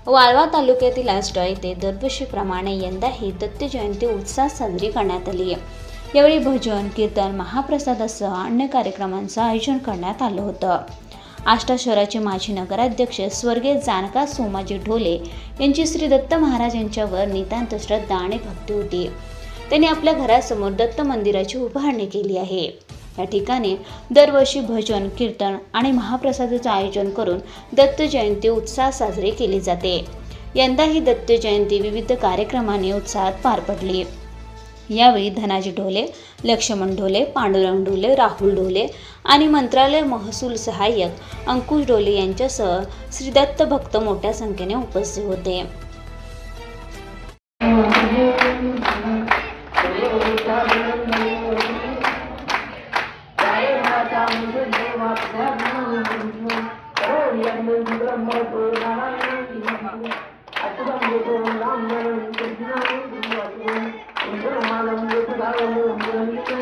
वाळवा तालुक्यातील आष्टा येथे दरवर्षीप्रमाणे यंदाही दत्त जयंती उत्साहात साजरी करण्यात आली आहे। यावेळी भजन, कीर्तन, महाप्रसादासह अन्य कार्यक्रमांचं आयोजन करण्यात आलं होतं। आष्टा शहराचे माजी नगराध्यक्ष स्वर्गीय जानका सोमाजी ढोले यांची श्री दत्त महाराज यांच्यावर नितांत श्रद्धा आणि भक्ती होती। त्यांनी आपल्या घरासमोर दत्त मंदिराची उभारणी केली आहे। या ठिकाणी दरवर्षी भजन, कीर्तन आणि महाप्रसादाचे आयोजन करून दत्त जयंती उत्साहात साजरी केली जाते। यंदाही दत्त जयंती विविध कार्यक्रमांनी उत्साहात पार पडली। यावेळी धनाजी ढोले, लक्ष्मण ढोले, पांडुरंग ढोले, राहुल ढोले आणि मंत्रालय महसूल सहाय्यक अंकुश ढोले यांच्यासह श्री दत्त भक्त मोठ्या संख्येने उपस्थित होते। Thank you.